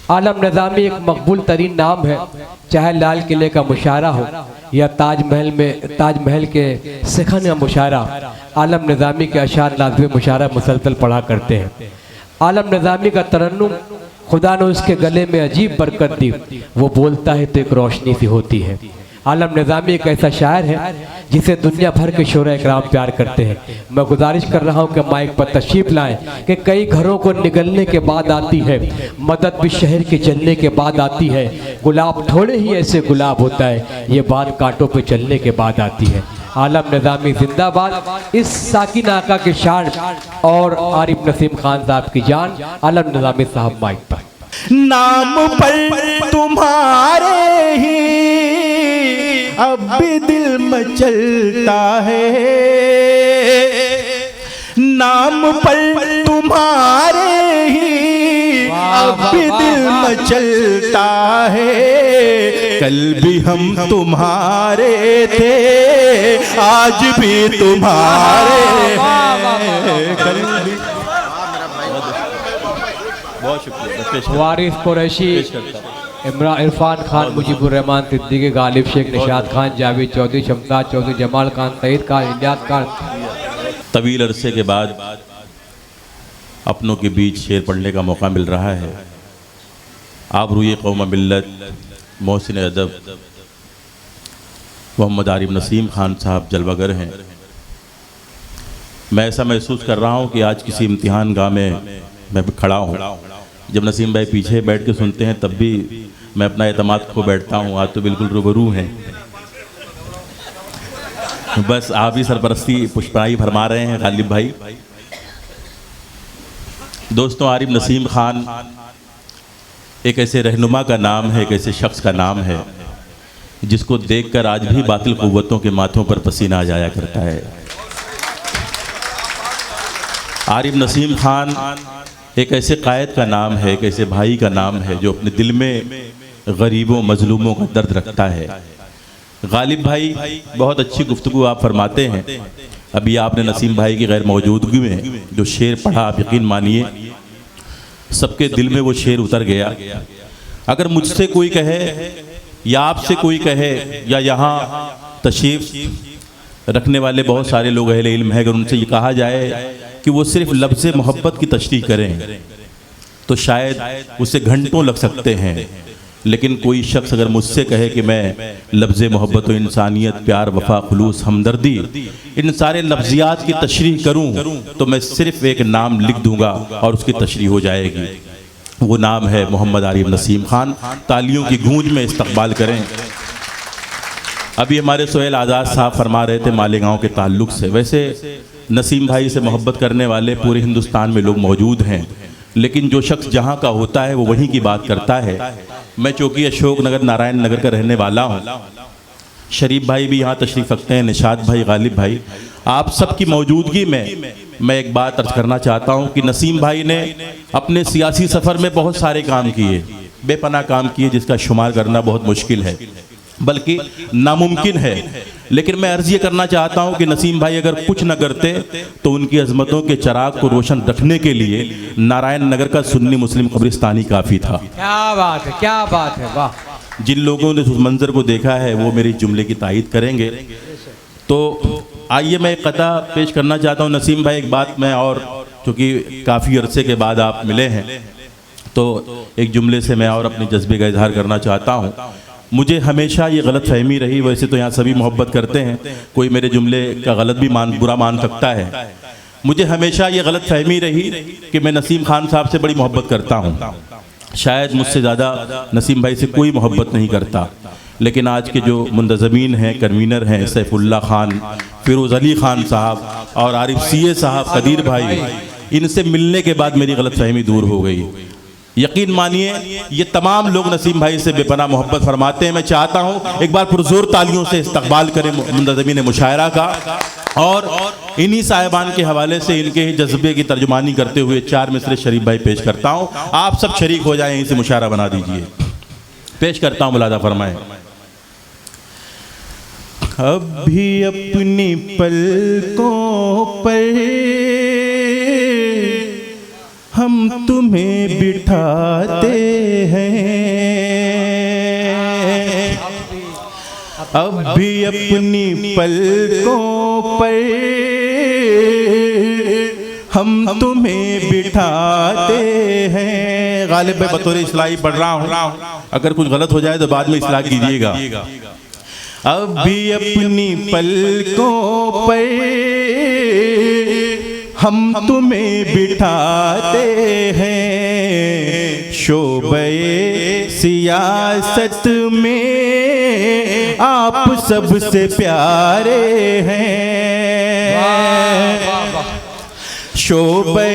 आलम निज़ामी एक मकबूल तरीन नाम है, चाहे लाल किले का मुशायरा हो या ताजमहल के सिखन का मुशायरा। आलम निज़ामी के अशार लाज़िम मुशायरा मुसलसल पढ़ा करते हैं। आलम निज़ामी का तरन्नुम खुदा ने उसके गले में अजीब बरकत दी, वो बोलता है तो एक रोशनी सी होती है। आलम निज़ामी एक ऐसा शायर है जिसे दुनिया भर के शोरा इकराम प्यार करते हैं। मैं गुजारिश कर रहा हूँ कि माइक पर तशरीफ़ लाएं कि कई घरों को निगलने के बाद आती है मदद, भी शहर के जलने के बाद आती है। गुलाब थोड़े ही ऐसे गुलाब होता है, ये बात कांटों पे चलने के बाद आती है। आलम निज़ामी जिंदाबाद। इस साकिन आका के शान और आरिफ नसीम खान साहब की जान। आलम निज़ामी साहब माइक पर। नाम पर तुम्हारे ही अब भी दिल मचलता है, नाम पर तुम्हारे ही अब भी दिल मचलता है। कल भी हम तुम्हारे थे, आज भी तुम्हारे हैं। कल भी बहुत शुक्रिया। वारिस कुरैशी, इरफान खान, मुजीबुर रहमान सिद्दीकी, गालिब शेख, निशात खान, जावेद चौधरी, शमशाद चौधरी, जमाल खान, सईद खान, इलियास खान। तवील अरसे के बाद अपनों के बीच शेर पढ़ने का मौका मिल रहा है। आबरूए कौम मिल्लत मोहसिन अदब मोहम्मद आरिफ नसीम खान साहब जलवागर हैं। मैं ऐसा महसूस कर रहा हूँ कि आज किसी इम्तिहान गाह में मैं खड़ा हूँ। जब नसीम भाई पीछे बैठ के सुनते हैं तब भी मैं अपना एतमाद खो बैठता हूँ। आज तो बिल्कुल रूबरू हैं, बस आप ही सरपरस्ती पुष्पाई फरमा रहे हैं गालिब भाई। दोस्तों, आरिफ नसीम खान एक ऐसे रहनुमा का नाम है, एक ऐसे शख्स का नाम है जिसको देखकर आज भी बातिल कुव्वतों के माथों पर पसीना आ जाया करता है। आरिफ नसीम खान एक ऐसे कायद का नाम है, एक ऐसे भाई का नाम है जो अपने दिल में गरीबों मजलूमों का दर्द रखता है। गालिब भाई, बहुत अच्छी गुफ्तगू आप फरमाते हैं। अभी आपने नसीम भाई की गैर मौजूदगी में जो शेर पढ़ा, आप यकीन मानिए सबके दिल में वो शेर उतर गया। अगर मुझसे कोई कहे या आपसे कोई कहे या यहाँ तशरीफ़ रखने वाले बहुत सारे लोग अहले इल्म हैं, अगर उनसे ये कहा जाए कि वो सिर्फ लफ्ज़ मोहब्बत की तशरीह करें तो शायद उससे घंटों लग सकते हैं। लेकिन कोई शख्स अगर मुझसे कहे कि मैं लफ्ज़ मोहब्बत, इंसानियत, प्यार, वफा, खुलूस, हमदर्दी, इन सारे लफ्ज़ियात की तशरीह करूं तो मैं सिर्फ एक नाम लिख दूंगा और उसकी तशरीह हो जाएगी। वो नाम है मोहम्मद आरिफ नसीम खान। तालियों की गूंज में इस्तकबाल करें। अभी हमारे सोहेल आज़ाद साहब फरमा रहे थे मालेगांव के ताल्लुक़ से। वैसे नसीम भाई से मोहब्बत करने वाले पूरे हिंदुस्तान में लोग मौजूद हैं, लेकिन जो शख्स जहाँ का होता है वो वहीं की बात करता है। मैं चौकी अशोक नगर नारायण नगर का रहने वाला हूँ। शरीफ भाई भी यहाँ तशरीफ़ रखते हैं, निशात भाई, गालिब भाई। आप सबकी मौजूदगी में मैं एक बात अर्ज़ करना चाहता हूँ कि नसीम भाई ने अपने सियासी सफ़र में बहुत सारे काम किए, बेपनाह काम किए, जिसका शुमार करना बहुत मुश्किल है, बल्कि नामुमकिन है। लेकिन मैं अर्ज़ ये करना चाहता हूँ कि नसीम भाई अगर कुछ न करते तो उनकी अजमतों के चिराग को रोशन रखने के लिए नारायण नगर का सुन्नी मुस्लिम कब्रिस्तानी काफ़ी था। क्या बात है, क्या बात है, वाह। जिन लोगों ने उस मंजर को देखा है वो मेरे जुमले की तायीद करेंगे। तो आइए मैं एक कथा पेश करना चाहता हूँ। नसीम भाई, एक बात मैं और, चूँकि काफ़ी अरसे के बाद आप मिले हैं तो एक जुमले से मैं और अपने जज्बे का इजहार करना चाहता हूँ। मुझे हमेशा ये गलत फहमी रही, वैसे तो यहाँ सभी मोहब्बत करते हैं, कोई मेरे जुमले का गलत भी बुरा मान सकता है। मुझे हमेशा ये गलत फहमी रही कि मैं नसीम खान साहब से बड़ी मोहब्बत करता हूँ। शायद मुझसे ज़्यादा नसीम भाई से कोई मोहब्बत नहीं करता। लेकिन आज के जो मुंतज़मीन हैं, कन्वीनर हैं, सैफुल्ला खान, फिरोज़ अली खान साहब और आरिफ सीए साहब, कदीर भाई, इनसे मिलने के बाद मेरी गलत फहमी दूर हो गई। यकीन मानिए ये तमाम लोग नसीम भाई से बेपनाह मोहब्बत फरमाते हैं। मैं चाहता हूँ एक बार पुरजोर तालियों से इस्तकबाल करें मुंतज़मीन मुशायरा का। और इन्हीं साहिबान के हवाले से इनके ही जज्बे की तर्जुमानी करते हुए 4 मिसरे शरीफ भाई पेश करता हूँ। आप सब शरीक हो जाएं, इसे मुशायरा बना दीजिए। पेश करता हूँ, मुलादा फरमाएं। अभी अपनी पलकों पर हम तुम्हें बिठाते हैं, अब भी अपनी पलकों पर हम तुम्हें बिठाते हैं। गालिब मैं बतौर इस्लाही पढ़ रहा हूँ, अगर कुछ गलत हो जाए तो बाद में इस्लाह कीजिएगा। अब भी अपनी पलकों पर हम तुम्हें बिठाते हैं, शोबे सियासत में आप सबसे प्यारे हैं, शोबे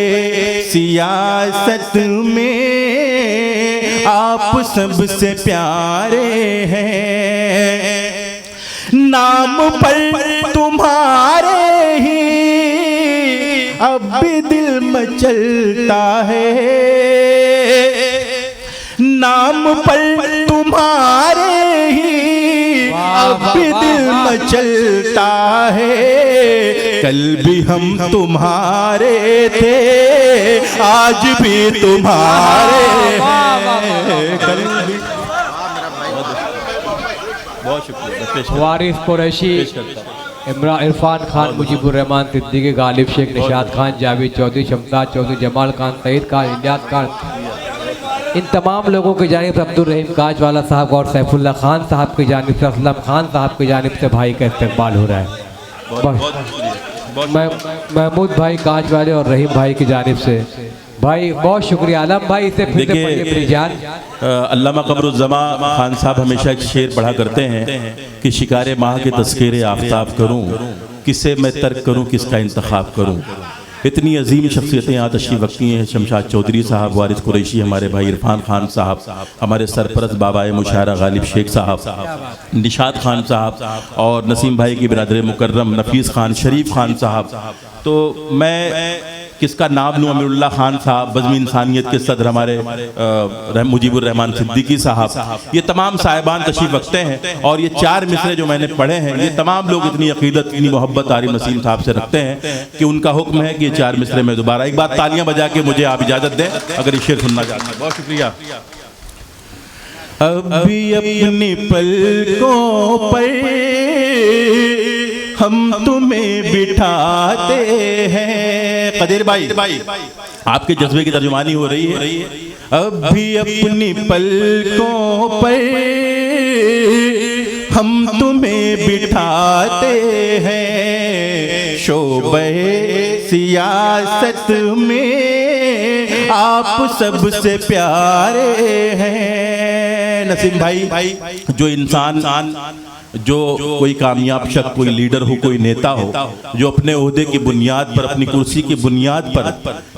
सियासत में आप सबसे प्यारे हैं, नाम पर तुम्हारे ही अब भी दिल मचलता है, नाम पर तुम्हारे ही अब भी दिल मचलता है, कल भी हम तुम्हारे थे आज भी तुम्हारे हैं, कल भी। बहुत शुक्रिया। वारिस कुरैशी, इरफान खान, मुजीबुर रहमान सिद्दीकी, गालिब शेख, निशात खान, जावेद चौधरी, शमशाद चौधरी, जमाल खान, सईद खान, इलियास खान, इन तमाम लोगों की जानिब से अब्दुल रहीम काजवाला साहब और सैफुल्लाह खान साहब की जानिब से, असलम खान साहब की जानिब से भाई का इस्तकबाल हो रहा है। महमूद भाई काजवाले और रहीम भाई की जानिब से भाई बहुत शुक्रिया। आलम भाई इसे फिर से पढ़िए मेरी जान। अल्लामा कमरुज़्ज़मा खान साहब हमेशा एक शेर पढ़ा करते हैं कि शिकारे माह के तस्कीरे आफ्ताब करूं, किसे मैं तर्क करूं, किसका इंतखाब करूं। इतनी अजीम शख्सियतें यहाँ तशरीफ़ रखती हैं। शमशाद चौधरी साहब, वारिस कुरैशी, हमारे भाई इरफान खान साहब, हमारे सरपरस्त बाबाए मुशायरा गालिब शेख साहब, निशात खान साहब और नसीम भाई की बिरादर मुकर्रम नफीस खान, शरीफ खान साहब। तो मैं किसका नाम लूँ, अमीरुल्लाह खान साहब, बज़्म इंसानियत के सदर हमारे मुजीबुर रहमान सिद्दीकी साहब, ये तमाम साहिबान तशरीफ़ रखते हैं। और ये 4 मिसरे जो मैंने पढ़े हैं, ये तमाम लोग इतनी अकीदत, इतनी मोहब्बत आरिफ नसीम साहब से रखते हैं कि उनका हुक्म है कि ये 4 मिसरे में दोबारा एक बार तालियां बजा के मुझे आप इजाज़त दें अगर ये शेर सुनना चाहते हैं। बहुत शुक्रिया। अब भी अपनी पलकों पर हम तुम्हें बिठाते हैं। कदीर भाई आपके जज्बे की तर्जुमानी हो रही है। अब भी अपनी पलकों पर हम तुम्हें बिठाते हैं, शोबे सियासत में आप सबसे प्यारे हैं। नसीम भाई, जो इंसान, जो कोई कामयाब शख्स, कोई लीडर हो, कोई नेता हो, जो अपने ओहदे की बुनियाद पर, अपनी कुर्सी की बुनियाद पर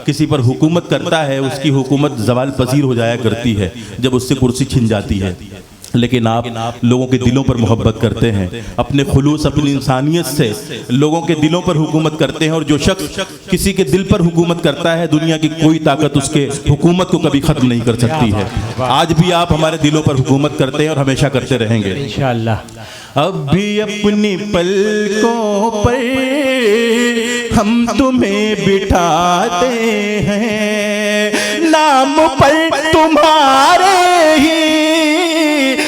किसी पर हुकूमत करता है, उसकी हुकूमत ज़वाल पजीर हो जाया करती है जब उससे कुर्सी छिन जाती है। लेकिन आप लोगों के दिलों पर मोहब्बत करते हैं, अपने खुलूस, अपनी इंसानियत से लोगों के दिलों पर हुकूमत करते हैं। और जो शख्स किसी के दिल पर हुकूमत करता है, दुनिया की कोई ताकत उसके हुकूमत को कभी ख़त्म नहीं कर सकती है। आज भी आप हमारे दिलों पर हुकूमत करते हैं और हमेशा करते रहेंगे इंशाअल्लाह। अब भी अपनी पलकों पर हम तुम्हें बिठाते हैं, नाम पर तुम्हारे ही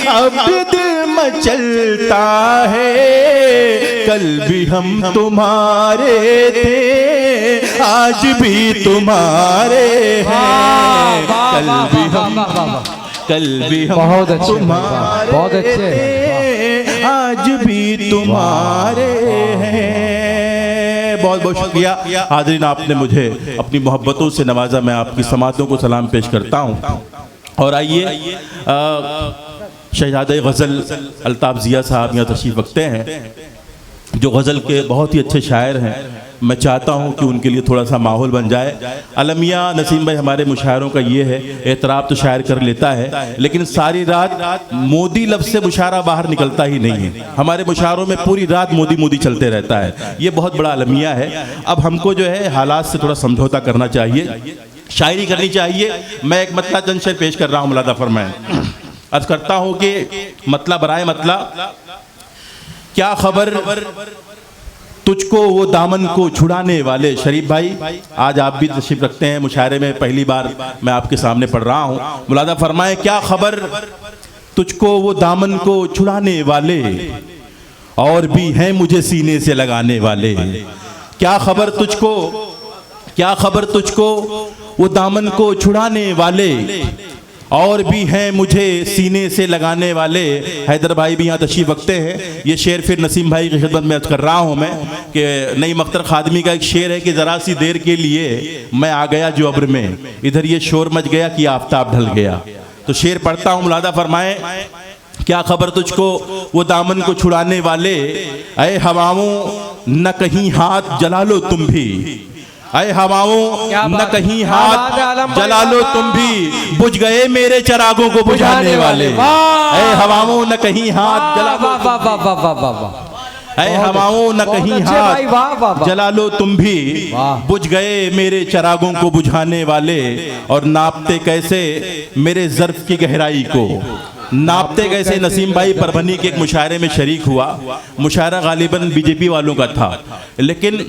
अब दिल मचलता है, कल भी हम तुम्हारे थे आज भी तुम्हारे हैं, कल भी हम बहुत अच्छे, तुम्हारे बहुत अच्छे, थे आज भी तुम्हारे हैं। बहुत बहुत शुक्रिया हाज़रीन, आपने मुझे अपनी मोहब्बतों से नवाजा। मैं आपकी समातों को सलाम पेश करता हूँ। और आइए शहजादे गज़ल अल्ताफ़ ज़िया साहब यहाँ तशरीफ़ रखते हैं, जो गज़ल के बहुत ही अच्छे शायर हैं। मैं चाहता हूँ कि उनके लिए थोड़ा सा माहौल बन जाए। अलमिया नसीम भाई हमारे मुशायरों का ये है, एतराफ़ तो शायर कर लेता है, लेकिन सारी रात मोदी लफ्ज़ से मुशायरा बाहर निकलता ही नहीं है। हमारे मुशायरों में पूरी रात मोदी मोदी चलते रहता है। ये बहुत बड़ा अलमिया है। अब हमको जो है हालात से थोड़ा समझौता करना चाहिए, शायरी करनी चाहिए। मैं एक मतला चंद शेर पेश कर रहा हूँ, मुलादा फरमाएं। अर्ज़ करता हूँ कि मतला बराए मतला, क्या खबर तुझको वो दामन को छुड़ाने वाले। शरीफ भाई, आज आप भी तशरीफ रखते हैं, मुशायरे में पहली बार मैं आपके सामने पढ़ रहा हूँ। मुलादा फरमाए, क्या खबर तुझको वो दामन को छुड़ाने वाले, और भी हैं मुझे सीने से लगाने वाले। क्या खबर तुझको, क्या खबर तुझको वो दामन को छुड़ाने वाले, और भी हैं मुझे सीने से लगाने वाले। हैदर भाई भी यहाँ तशरीफ रखते हैं। ये शेर फिर नसीम भाई की खिदमत में अर्ज कर रहा हूँ मैं कि नईम अख्तर खादमी का एक शेर है कि ज़रा सी देर के लिए मैं आ गया जो अब्र में, इधर ये शोर मच गया कि आफ्ताब ढल गया। तो शेर पढ़ता हूँ, मुलादा फरमाए, क्या खबर तुझको वो दामन को छुड़ाने वाले, ऐ हवाओं न कहीं हाथ जला लो तुम भी, ऐ हवाओं न कहीं हाथ जला लो तुम भी, बुझ गए मेरे चरागों को बुझाने वाले। ऐ हवाओं न कहीं हाथ जला लो, ऐ हवाओं न कहीं हाथ जला लो तुम भी, बुझ गए मेरे चरागों को बुझाने वाले। और नापते कैसे मेरे ज़र्फ़ की गहराई को, नापते कैसे। नसीम भाई परभनी के एक मुशायरे में शरीक हुआ। मुशायरा गालिबन बीजेपी वालों का था, लेकिन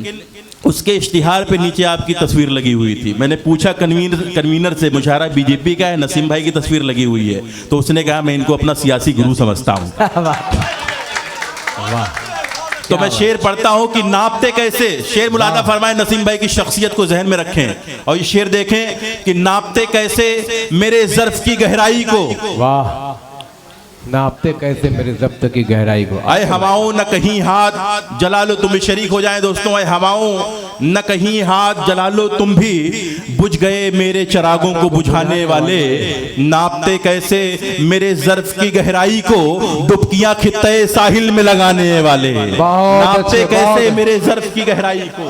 उसके इश्तिहार पे नीचे आपकी तस्वीर लगी हुई थी। मैंने पूछा कन्वीनर से, मुशायरा बीजेपी का है, नसीम भाई की तस्वीर लगी हुई है। तो उसने कहा मैं इनको अपना सियासी गुरु समझता हूँ। तो मैं शेर पढ़ता हूँ कि नापते कैसे। शेर मुलादा फरमाए, नसीम भाई की शख्सियत को जहन में रखें और ये शेर देखें कि नापते कैसे मेरे ज़र्फ़ की गहराई को, वाह, नापते कैसे मेरे ज़ब्त की गहराई को। ऐ हवाओं न कहीं हाथ जला लो तुम भी, शरीक हो जाएं दोस्तों। ऐ हवाओं न कहीं हाथ जला लो तुम भी, बुझ गए मेरे चरागों को बुझाने वाले। नापते कैसे मेरे ज़र्फ़ की गहराई को, डुबकियां खित्ते साहिल में लगाने वाले। नापते कैसे मेरे ज़र्फ़ की गहराई को,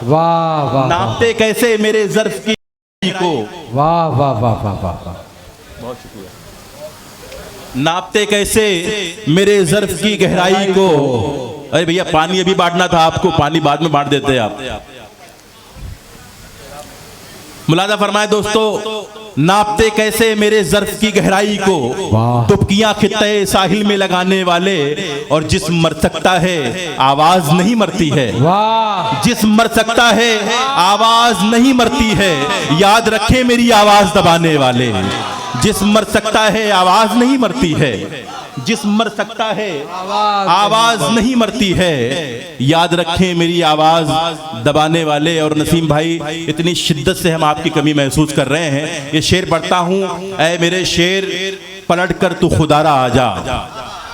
वाह वाह, नापते कैसे मेरे ज़र्फ़ की गहराई को, वाह वाह वाह वाह वाह, बहुत शुक्रिया। नापते कैसे मेरे ज़र्फ़ की गहराई को। अरे भैया पानी अभी बांटना था आपको, पानी बाद में बांट देते आप। मुलादा फरमाए दोस्तों, नापते कैसे मेरे ज़र्फ़ की गहराई को, डुबकियां खित्ते साहिल में लगाने वाले। और जिस्म मर सकता है आवाज नहीं मरती है, जिस्म मर सकता है आवाज नहीं मरती है, याद रखे मेरी आवाज दबाने वाले। जिस्म मर सकता है आवाज नहीं मरती है, जिस्म मर सकता है आवाज नहीं मरती है, याद रखें मेरी आवाज दबाने वाले। और नसीम भाई, इतनी शिद्दत से हम आपकी कमी महसूस कर रहे हैं। ये शेर पढ़ता हूँ, ऐ मेरे शेर पलट कर तू खुदारा आजा,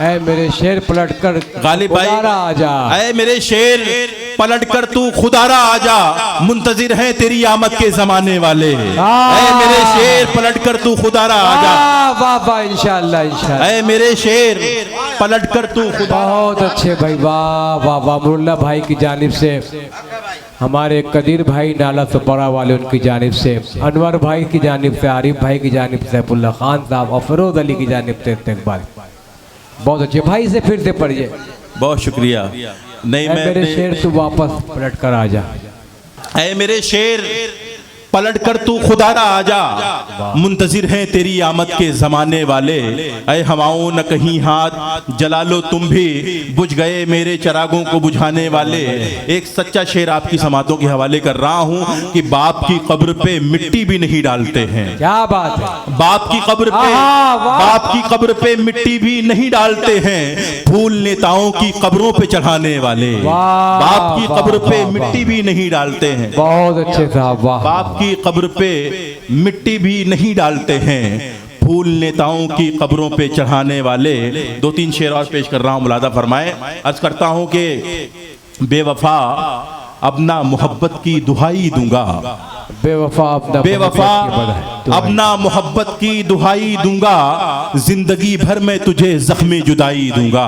ऐ मेरे शेर पलट कर गालिब भाई आजा, ऐ मेरे शेर पलट कर तू खुदारा आजा, मुंतजिर है तेरी आमद के जमाने वाले। ऐ मेरे शेर पलट कर तू खुदारा आजा, वाह वाह, इंशाअल्लाह इंशाअल्लाह। ऐ मेरे शेर पलट कर तू खुदा। बहुत अच्छे भाई, वाह वाह वाह। मुल्ला भाई की जानिब से, हमारे कदीर भाई नाला सुपरा वाले उनकी जानिब से, अनवर भाई की जानिब से, आरिफ भाई की जानिब से, अब्दुल्ला खान साहब और फिरोज अली की जानिब से इस्तकबाल। बहुत अच्छे भाई से फिर से पढ़िए। बहुत शुक्रिया। नहीं, मैं मेरे शेर तू वापस पलट कर आजा, ऐ मेरे शेर पलट कर तू खुदारा आजा, मुंतजिर हैं तेरी आमद के जमाने वाले। ऐ हवाओं न कहीं हाथ जला लो तुम भी, बुझ गए मेरे चरागों को बुझाने वाले। एक सच्चा शेर आपकी समातों के हवाले कर रहा हूँ कि बाप की कब्र पे मिट्टी भी नहीं डालते हैं। क्या बात है, बाप की कब्र पे, बाप की कब्र पे मिट्टी भी नहीं डालते हैं, फूल नेताओं की कब्रों पे चढ़ाने वाले। बाप की कब्र पे मिट्टी भी नहीं डालते हैं। बहुत अच्छे साहब, वाह। बाप की कब्र पे मिट्टी भी नहीं डालते हैं, फूल नेताओं की कब्रों पे चढ़ाने वाले। दो तीन शेर और पेश कर रहा हूं, मुलादा फरमाए। अर्ज करता हूं कि बेवफा अब ना मोहब्बत की दुहाई दूंगा, बेवफा अब ना मोहब्बत की दुहाई दूंगा, जिंदगी भर मैं तुझे जख्मे जुदाई दूंगा,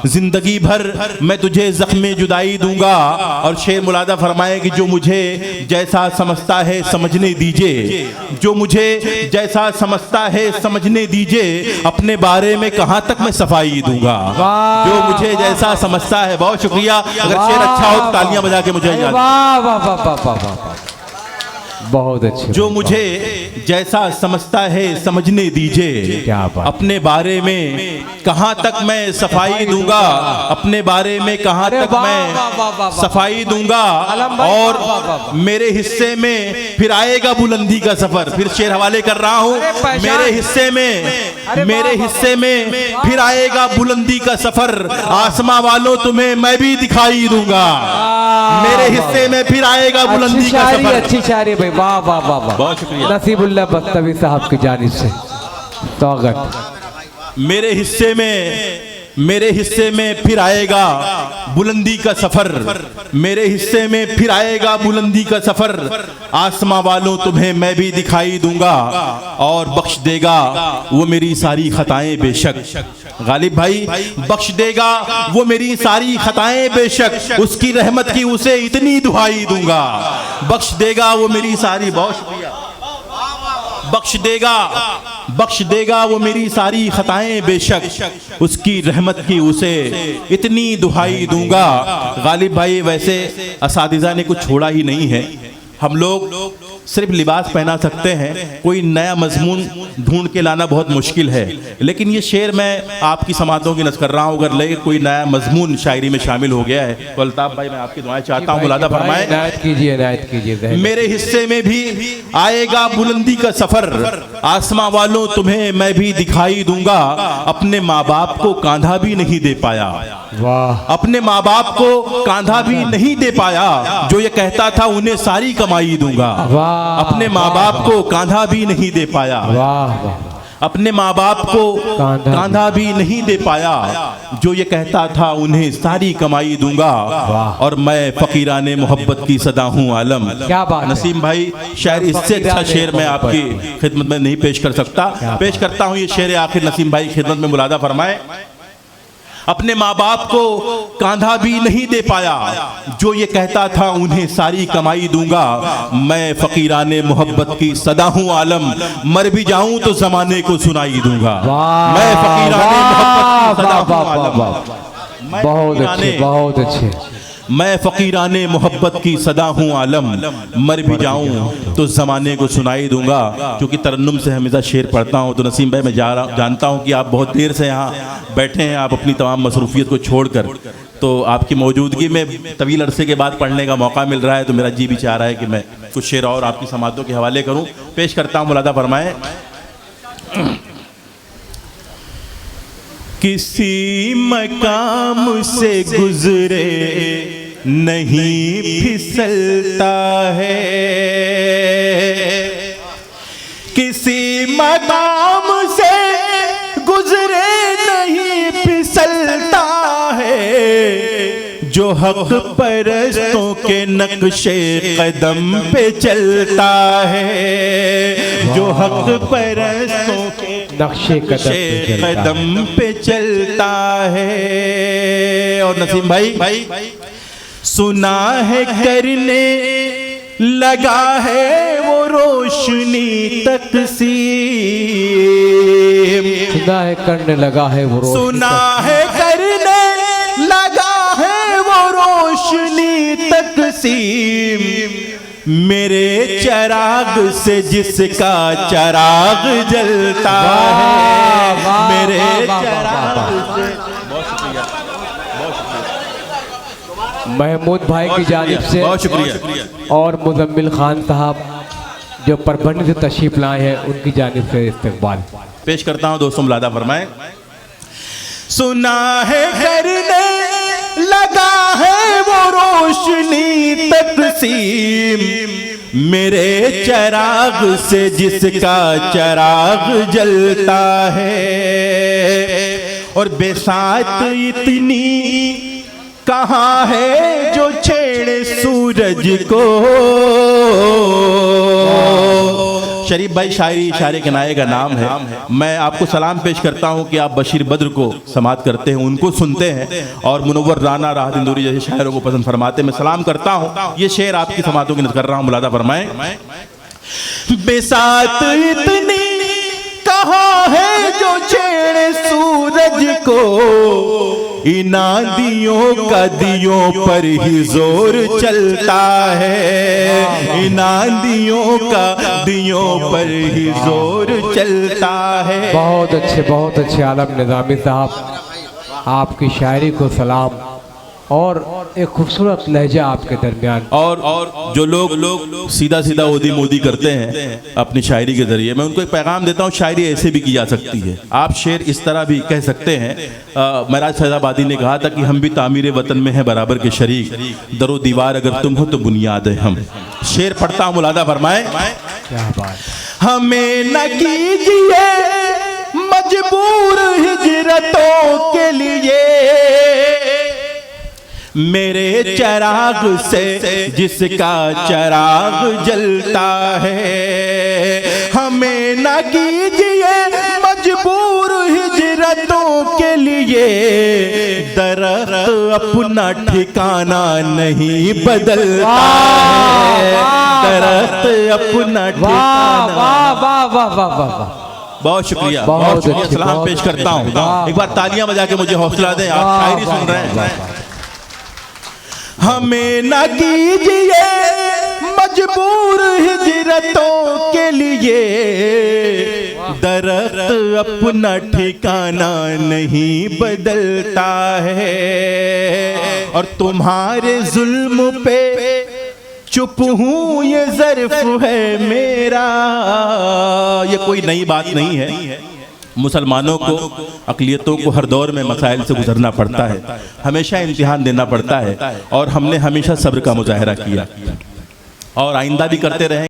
जिंदगी भर मैं तुझे जख्मे जुदाई दूंगा। और शेर मुलादा फरमाए कि जो मुझे जैसा समझता है समझने दीजिए, जो मुझे जैसा समझता है समझने दीजिए, अपने बारे में कहां तक मैं सफाई दूंगा। जो मुझे जैसा समझता है। बहुत शुक्रिया। अगर शेर अच्छा हो तो तालियां बजा के मुझे याद। बहुत अच्छे। जो मुझे जैसा समझता है समझने दीजिए। क्या बात। अपने बारे में कहाँ तक मैं सफाई दूंगा, अपने बारे में कहाँ अरे तक वाह, मैं वाह, वाह, वाह, वाह। सफाई दूंगा, आलम भाई, और वाह, वाह, वाह। मेरे हिस्से में फिर आएगा बुलंदी का सफर। फिर शेर हवाले कर रहा हूँ। अरे पहचान। मेरे हिस्से में अरे मेरे वाह, वाह, हिस्से में फिर आएगा बुलंदी का सफर। आसमां वालों तुम्हें मैं भी दिखाई दूंगा। मेरे हिस्से में फिर आएगा बुलंदी अच्छी का शायरी, सफर। अच्छी शायरी भाई, वाह वाह वाह वाह। बहुत शुक्रिया। नसीबुल्लाह बस्तवी साहब की जानिब से स्वागत। मेरे हिस्से में फिर आएगा बुलंदी का सफर। मेरे हिस्से में फिर आएगा बुलंदी का सफर। आसमां वालों तुम्हें मैं भी दिखाई दूंगा, और बख्श देगा वो मेरी सारी खताएं बेशक। गालिब भाई, बख्श देगा वो मेरी सारी खताएं बेशक। उसकी रहमत की उसे इतनी दुहाई दूंगा। बख्श देगा वो मेरी सारी, बहुत शुक्रिया। बख्श देगा वो मेरी सारी खताएं बेशक। उसकी रहमत की उसे इतनी दुहाई दूंगा। गालिब भाई, वैसे असातिज़ा ने कुछ छोड़ा ही नहीं है। हम लोग सिर्फ लिबास पहना सकते हैं, कोई नया मजमून ढूंढ के लाना बहुत मुश्किल है। लेकिन ये शेर मैं आपकी समातों की नज़र कर रहा हूँ। अगर लगे कोई नया मजमून शायरी में शामिल हो गया है तो अल्ताफ भाई, मैं आपकी दुआएं चाहता हूँ, मुलादा फरमाएं। इनायत कीजिए। मेरे हिस्से में भी आएगा बुलंदी का सफर। आसमां वालों तुम्हें मैं भी दिखाई दूंगा। अपने माँ बाप को कांधा भी नहीं दे पाया। वाह। अपने माँ बाप को कांधा भी नहीं दे पाया। जो ये कहता था उन्हें सारी कमाई दूंगा। वाह। अपने माँ बाप को कांधा भी नहीं दे पाया। वाह वाह। अपने माँ बाप को कांधा भी नहीं दे पाया। जो ये कहता था उन्हें सारी कमाई दूंगा, और मैं फकीराने मोहब्बत की सदा हूँ आलम। क्या बात है। नसीम भाई, शायर इससे अच्छा शेर मैं आपकी खिदमत में नहीं पेश कर सकता। पेश करता हूँ ये शेर आखिर। नसीम भाई खिदमत में मुलादा फरमाए। अपने माँ बाप को कांधा भी नहीं दे पाया। जो ये कहता था उन्हें सारी कमाई दूंगा। मैं फकीराने मोहब्बत की सदा हूँ आलम। मर भी जाऊं तो जमाने को सुनाई दूंगा। मैं फकीराने मोहब्बत की सदा हूँ आलम। बहुत अच्छे, बहुत अच्छे। मैं फकीराने मोहब्बत की सदा हूँ आलम। मर भी जाऊं तो ज़माने को सुनाई दूंगा। क्योंकि तरन्नुम से हमेशा शेर पढ़ता हूँ, तो नसीम भाई मैं जानता हूँ कि आप बहुत देर से यहाँ बैठे हैं। आप अपनी तमाम मसरूफियत को छोड़कर, तो आपकी मौजूदगी में तवील अरसे के बाद पढ़ने का मौका मिल रहा है। तो मेरा जी भी चाह रहा है कि मैं कुछ शेर और आपकी समातों के हवाले करूँ। पेश करता हूँ, मुलादा फरमाएं। किसी मकाम से गुजरे नहीं फिसलता है। किसी मकाम से गुजरे नहीं फिसलता है। जो हक परस्तों के नक्शे कदम पे चलता है। जो हक परस्तों के नक्शे कदम पे चलता है। और नसीम भाई, सुना है करने लगा है वो रोशनी तकसीम। सुना है करने लगा है वो, सुना है करने लगा है वो रोशनी तकसीम। मेरे चराग से जिसका चराग जलता है। मेरे चराग से। महमूद भाई की जानिब से बहुत शुक्रिया। और मुजम्मिल खान साहब जो परभणी से तशरीफ लाए हैं, उनकी जानिब से इस्तकबाल पेश करता हूँ। दोस्तों मुलादा फरमाएं। सुना है करने लगा है वो रोशनी तकसीम। मेरे चराग से जिसका चराग जलता है। और बेसात इतनी कहाँ है जो छेड़े सूरज को। शरीफ भाई शायरी इशारे किनाये का नाम है। मैं आपको सलाम पेश करता हूँ कि आप बशीर बद्र को समात करते हैं, उनको सुनते हैं, और मुनव्वर राना राहत इंदौरी जैसे शायरों को पसंद फरमाते। मैं सलाम करता हूँ। ये शेर आपकी समातों की नज़र कर रहा हूँ, मुलादा फरमाएं। बेसात इतनी कहाँ है जो छेड़े सूरज को। इन आंधियों का दियों पर ही जोर चलता है, इन आंधियों का दियों पर ही जोर चलता है। बहुत अच्छे आलम निज़ामी साहब, आपकी शायरी को सलाम और एक खूबसूरत लहजा आपके दरमियान। और जो लोग सीधा सीधा ओदी मोदी करते हैं अपनी शायरी के जरिए, मैं उनको एक पैगाम देता हूँ, शायरी ऐसे भी की जा सकती है। आप शेर इस तरह भी कह सकते हैं। महराज फैजाबादी ने कहा था कि हम भी तामीर वतन में हैं बराबर के शरीक, दरो दीवार अगर तुम हो तो बुनियाद है हम। शेर पढ़ता हूँ, मुलादा फरमाए। क्या बात। हमें न कीजिए मजबूर हिजरतों के लिए, मेरे चराग से जिसका चराग जलता है। हमें न कीजिए मजबूर हिजरतों के लिए, दरख्त अपना ठिकाना नहीं बदलता है, दरख्त अपना ठिकाना। वाह वाह वाह वाह वाह। बहुत शुक्रिया, बहुत शुक्रिया। सलाम पेश करता हूँ। एक बार तालियां बजा के मुझे हौसला दें, आप शायरी सुन रहे हैं। हमें न कीजिए मजबूर हिजरतों के लिए, दरख्त अपना ठिकाना नहीं बदलता है। और तुम्हारे जुल्म पे चुप हूँ ये ज़र्फ है मेरा। ये कोई नई बात नहीं है। मुसलमानों को, अक़लियतों को हर दौर में मसाइल से गुजरना पड़ता है, हमेशा इम्तिहान देना पड़ता है, और हमने हमेशा सब्र का मुजाहरा किया और आइंदा भी करते रहें।